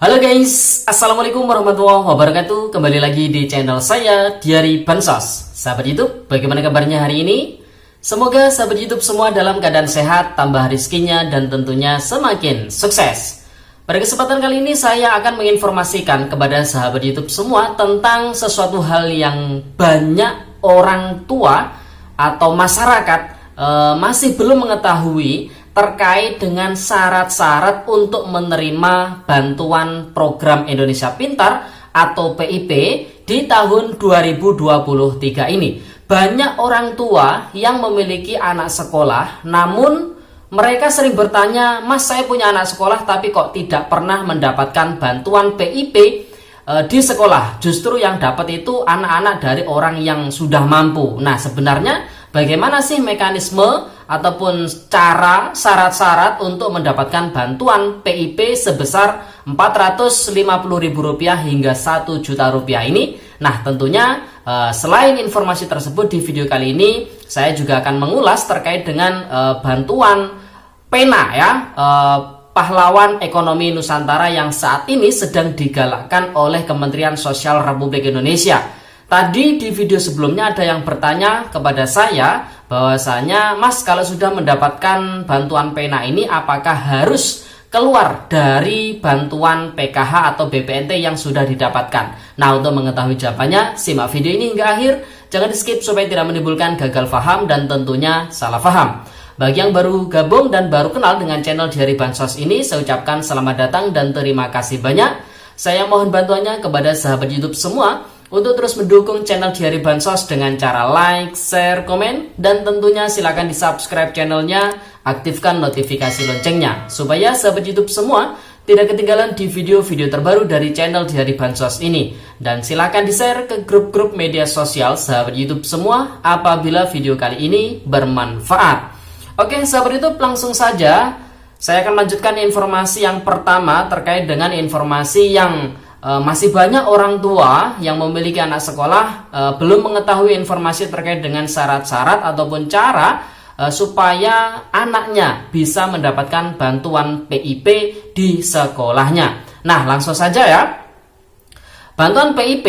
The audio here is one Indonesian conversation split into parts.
Halo guys, Assalamualaikum warahmatullahi wabarakatuh. Kembali lagi di channel saya, Diari Bansos. Sahabat YouTube, bagaimana kabarnya hari ini? Semoga sahabat YouTube semua dalam keadaan sehat, tambah rezekinya, dan tentunya semakin sukses. Pada kesempatan kali ini saya akan menginformasikan kepada sahabat YouTube semua tentang sesuatu hal yang banyak orang tua atau masyarakat masih belum mengetahui terkait dengan syarat-syarat untuk menerima bantuan program Indonesia Pintar atau PIP di tahun 2023 ini. Banyak orang tua yang memiliki anak sekolah, namun mereka sering bertanya, "Mas, saya punya anak sekolah tapi kok tidak pernah mendapatkan bantuan PIP di sekolah. Justru yang dapat itu anak-anak dari orang yang sudah mampu." Nah, sebenarnya bagaimana sih mekanisme ataupun cara syarat-syarat untuk mendapatkan bantuan PIP sebesar Rp450.000 hingga Rp1.000.000 ini? Nah, tentunya selain informasi tersebut, di video kali ini saya juga akan mengulas terkait dengan bantuan PENA ya, Pahlawan Ekonomi Nusantara yang saat ini sedang digalakkan oleh Kementerian Sosial Republik Indonesia. Tadi di video sebelumnya ada yang bertanya kepada saya bahwasanya, "Mas, kalau sudah mendapatkan bantuan PENA ini apakah harus keluar dari bantuan PKH atau BPNT yang sudah didapatkan?" Nah, untuk mengetahui jawabannya, simak video ini hingga akhir. Jangan di skip supaya tidak menimbulkan gagal paham dan tentunya salah paham. Bagi yang baru gabung dan baru kenal dengan channel Diari Bansos ini, saya ucapkan selamat datang dan terima kasih banyak. Saya mohon bantuannya kepada sahabat YouTube semua untuk terus mendukung channel Diari Bansos dengan cara like, share, komen, dan tentunya silakan di subscribe channelnya, aktifkan notifikasi loncengnya supaya sahabat YouTube semua tidak ketinggalan di video-video terbaru dari channel Diari Bansos ini. Dan silakan di share ke grup-grup media sosial sahabat YouTube semua apabila video kali ini bermanfaat. Oke sahabat YouTube, langsung saja saya akan lanjutkan informasi yang pertama terkait dengan informasi yang masih banyak orang tua yang memiliki anak sekolah belum mengetahui informasi terkait dengan syarat-syarat ataupun cara supaya anaknya bisa mendapatkan bantuan PIP di sekolahnya. Nah, langsung saja ya. Bantuan PIP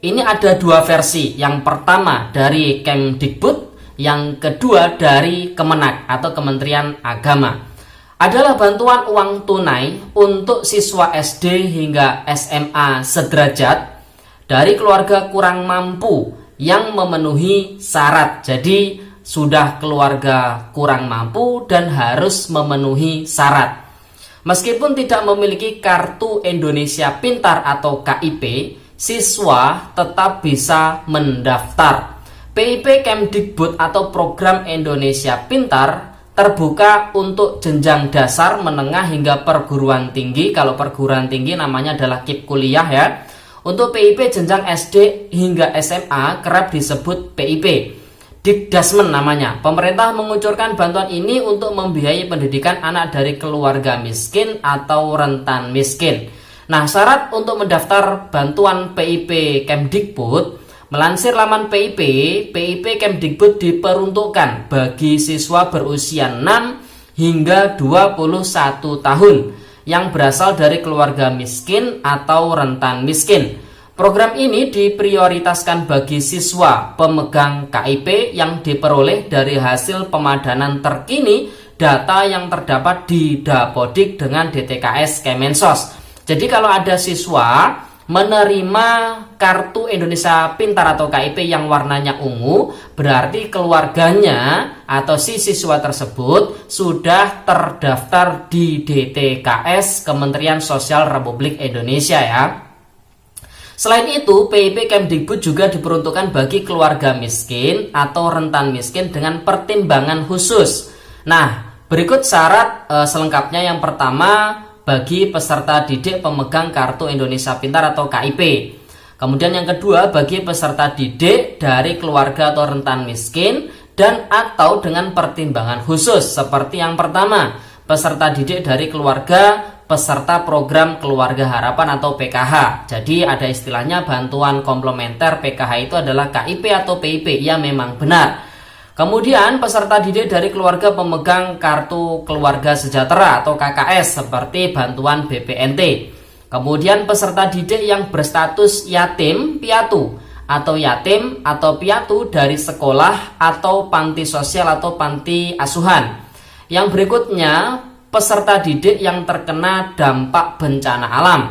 ini ada dua versi. Yang pertama dari Kemdikbud, yang kedua dari Kemenak atau Kementerian Agama. Adalah bantuan uang tunai untuk siswa SD hingga SMA sederajat dari keluarga kurang mampu yang memenuhi syarat. Jadi sudah keluarga kurang mampu dan harus memenuhi syarat. Meskipun tidak memiliki kartu Indonesia Pintar atau KIP, siswa tetap bisa mendaftar. PIP Kemdikbud atau program Indonesia Pintar terbuka untuk jenjang dasar, menengah hingga perguruan tinggi. Kalau perguruan tinggi namanya adalah KIP kuliah ya. Untuk PIP jenjang SD hingga SMA kerap disebut PIP Dikdasmen namanya. Pemerintah mengucurkan bantuan ini untuk membiayai pendidikan anak dari keluarga miskin atau rentan miskin. Nah, syarat untuk mendaftar bantuan PIP Kemdikbud, melansir laman PIP Kemdikbud diperuntukkan bagi siswa berusia 6 hingga 21 tahun yang berasal dari keluarga miskin atau rentan miskin. Program ini diprioritaskan bagi siswa pemegang KIP yang diperoleh dari hasil pemadanan terkini data yang terdapat di Dapodik dengan DTKS Kemensos. Jadi kalau ada siswa menerima kartu Indonesia Pintar atau KIP yang warnanya ungu, berarti keluarganya atau si siswa tersebut sudah terdaftar di DTKS Kementerian Sosial Republik Indonesia ya. Selain itu, PIP Kemdikbud juga diperuntukkan bagi keluarga miskin atau rentan miskin dengan pertimbangan khusus. Nah, berikut syarat selengkapnya. Yang pertama, bagi peserta didik pemegang kartu Indonesia Pintar atau KIP. Kemudian yang kedua, bagi peserta didik dari keluarga atau rentan miskin dan atau dengan pertimbangan khusus. Seperti yang pertama, peserta didik dari keluarga peserta program Keluarga Harapan atau PKH. Jadi ada istilahnya bantuan komplementer PKH itu adalah KIP atau PIP. Ya, memang benar. Kemudian peserta didik dari keluarga pemegang kartu keluarga sejahtera atau KKS seperti bantuan BPNT. Kemudian peserta didik yang berstatus yatim piatu atau yatim atau piatu dari sekolah atau panti sosial atau panti asuhan. Yang berikutnya, peserta didik yang terkena dampak bencana alam.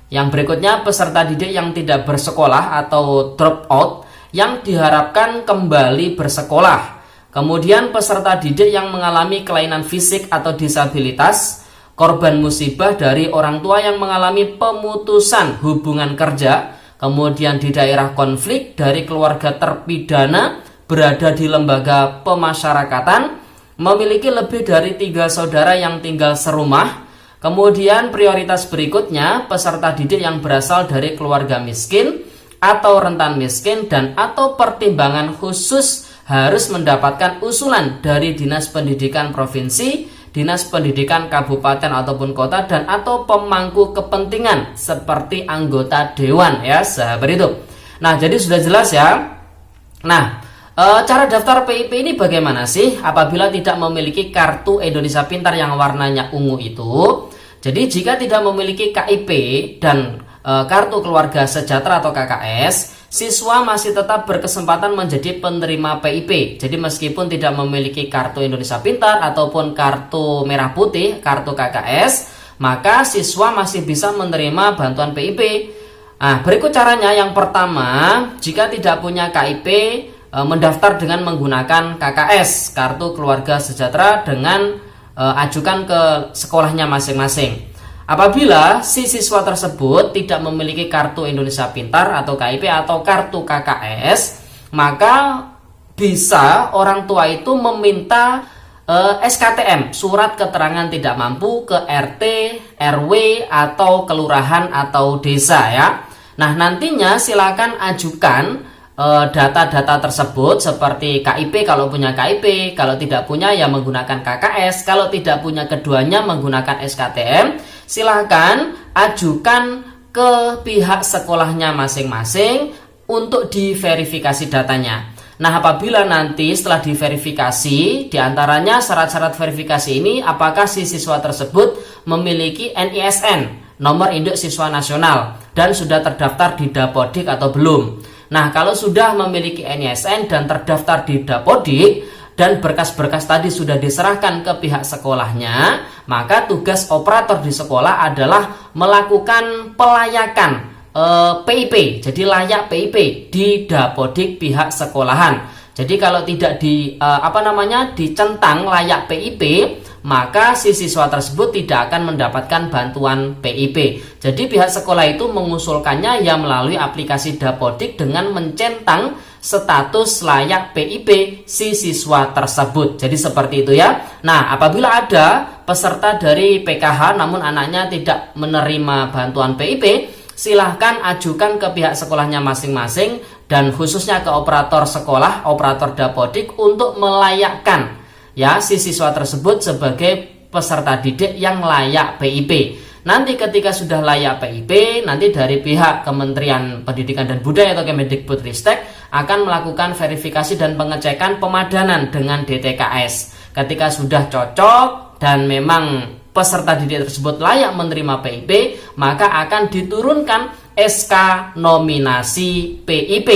Yang berikutnya, peserta didik yang tidak bersekolah atau drop out yang diharapkan kembali bersekolah. Kemudian peserta didik yang mengalami kelainan fisik atau disabilitas, korban musibah dari orang tua yang mengalami pemutusan hubungan kerja, kemudian di daerah konflik dari keluarga terpidana berada di lembaga pemasyarakatan, memiliki lebih dari 3 saudara yang tinggal serumah. Kemudian prioritas berikutnya, peserta didik yang berasal dari keluarga miskin atau rentan miskin dan atau pertimbangan khusus harus mendapatkan usulan dari Dinas Pendidikan Provinsi, Dinas Pendidikan Kabupaten ataupun kota, dan atau pemangku kepentingan seperti anggota dewan, ya sahabat itu. Nah, jadi sudah jelas ya. Nah, cara daftar PIP ini bagaimana sih apabila tidak memiliki kartu Indonesia Pintar yang warnanya ungu itu? Jadi jika tidak memiliki KIP dan kartu keluarga sejahtera atau KKS, siswa masih tetap berkesempatan menjadi penerima PIP. Jadi meskipun tidak memiliki kartu Indonesia Pintar ataupun kartu merah putih, kartu KKS, maka siswa masih bisa menerima bantuan PIP. Nah, berikut caranya. Yang pertama, jika tidak punya KIP, mendaftar dengan menggunakan KKS, kartu keluarga sejahtera, dengan ajukan ke sekolahnya masing-masing. Apabila si siswa tersebut tidak memiliki kartu Indonesia Pintar atau KIP atau kartu KKS, maka bisa orang tua itu meminta SKTM, surat keterangan tidak mampu, ke RT, RW atau kelurahan atau desa ya. Nah, nantinya silakan ajukan data-data tersebut seperti KIP kalau punya KIP, kalau tidak punya ya menggunakan KKS, kalau tidak punya keduanya menggunakan SKTM. Silahkan ajukan ke pihak sekolahnya masing-masing untuk diverifikasi datanya. Nah, apabila nanti setelah diverifikasi, diantaranya syarat-syarat verifikasi ini, apakah si siswa tersebut memiliki NISN, nomor induk siswa nasional, dan sudah terdaftar di Dapodik atau belum. Nah, kalau sudah memiliki NISN dan terdaftar di Dapodik, dan berkas-berkas tadi sudah diserahkan ke pihak sekolahnya, maka tugas operator di sekolah adalah melakukan pelayakan PIP, jadi layak PIP di Dapodik pihak sekolahan. Jadi kalau tidak dicentang layak PIP, maka si siswa tersebut tidak akan mendapatkan bantuan PIP. Jadi pihak sekolah itu mengusulkannya ya melalui aplikasi Dapodik dengan mencentang status layak PIP si siswa tersebut. Jadi seperti itu ya. Nah, apabila ada peserta dari PKH namun anaknya tidak menerima bantuan PIP, silahkan ajukan ke pihak sekolahnya masing-masing dan khususnya ke operator sekolah, operator Dapodik untuk melayakkan ya si siswa tersebut sebagai peserta didik yang layak PIP. Nanti ketika sudah layak PIP, nanti dari pihak Kementerian Pendidikan dan Budaya atau Kemendikbudristek akan melakukan verifikasi dan pengecekan pemadanan dengan DTKS. Ketika sudah cocok dan memang peserta didik tersebut layak menerima PIP, maka akan diturunkan SK nominasi PIP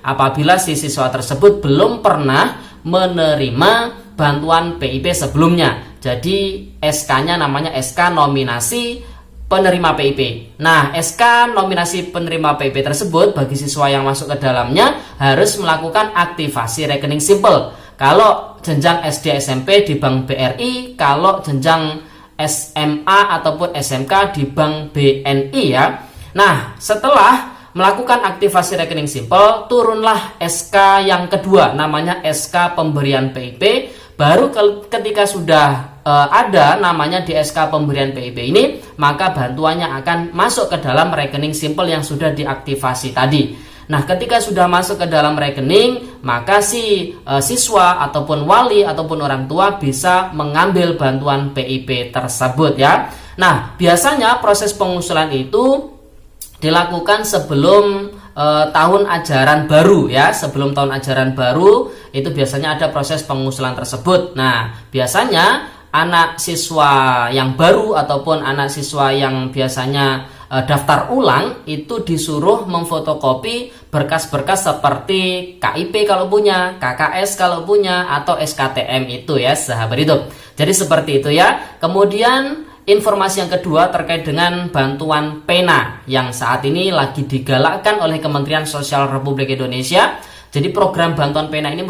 apabila si siswa tersebut belum pernah menerima bantuan PIP sebelumnya. Jadi SK-nya namanya SK nominasi penerima PIP. Nah, SK nominasi penerima PIP tersebut bagi siswa yang masuk ke dalamnya harus melakukan aktivasi rekening simple. Kalau jenjang SD SMP di Bank BRI, kalau jenjang SMA ataupun SMK di Bank BNI ya. Nah, setelah melakukan aktivasi rekening simple, turunlah SK yang kedua, namanya SK pemberian PIP. Baru ketika sudah ada namanya di SK pemberian PIP ini, maka bantuannya akan masuk ke dalam rekening simple yang sudah diaktifasi tadi. Nah, ketika sudah masuk ke dalam rekening, maka si siswa ataupun wali ataupun orang tua bisa mengambil bantuan PIP tersebut ya. Nah, biasanya proses pengusulan itu dilakukan sebelum tahun ajaran baru ya. Sebelum tahun ajaran baru itu biasanya ada proses pengusulan tersebut. Nah, biasanya anak siswa yang baru ataupun anak siswa yang biasanya daftar ulang itu disuruh memfotokopi berkas-berkas seperti KIP kalau punya, KKS kalau punya, atau SKTM itu ya sahabat YouTube. Jadi seperti itu ya. Kemudian informasi yang kedua terkait dengan bantuan pena yang saat ini lagi digalakkan oleh Kementerian Sosial Republik Indonesia. Jadi program bantuan pena ini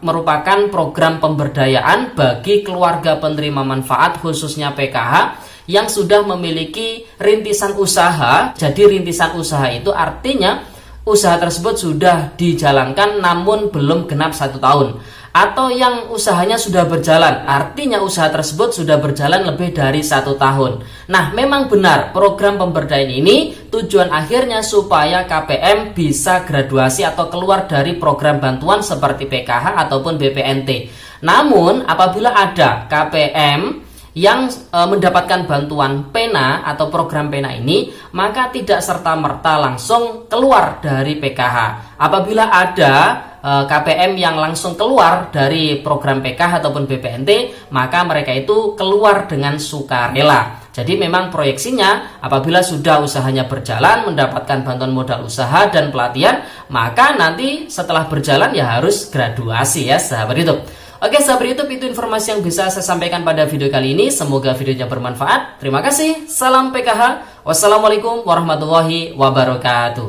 merupakan program pemberdayaan bagi keluarga penerima manfaat khususnya PKH yang sudah memiliki rintisan usaha. Jadi rintisan usaha itu artinya usaha tersebut sudah dijalankan namun belum genap 1 tahun. Atau yang usahanya sudah berjalan, artinya usaha tersebut sudah berjalan lebih dari 1 tahun. Nah, memang benar program pemberdayaan ini tujuan akhirnya supaya KPM bisa graduasi atau keluar dari program bantuan seperti PKH ataupun BPNT. Namun, apabila ada KPM yang mendapatkan bantuan pena atau program pena ini, maka tidak serta-merta langsung keluar dari PKH. Apabila ada KPM yang langsung keluar dari program PKH ataupun BPNT, maka mereka itu keluar dengan sukarela. Jadi memang proyeksinya apabila sudah usahanya berjalan, mendapatkan bantuan modal usaha dan pelatihan, maka nanti setelah berjalan ya harus graduasi ya sahabat YouTube. Oke sahabat YouTube, itu informasi yang bisa saya sampaikan pada video kali ini. Semoga videonya bermanfaat. Terima kasih. Salam PKH. Wassalamualaikum warahmatullahi wabarakatuh.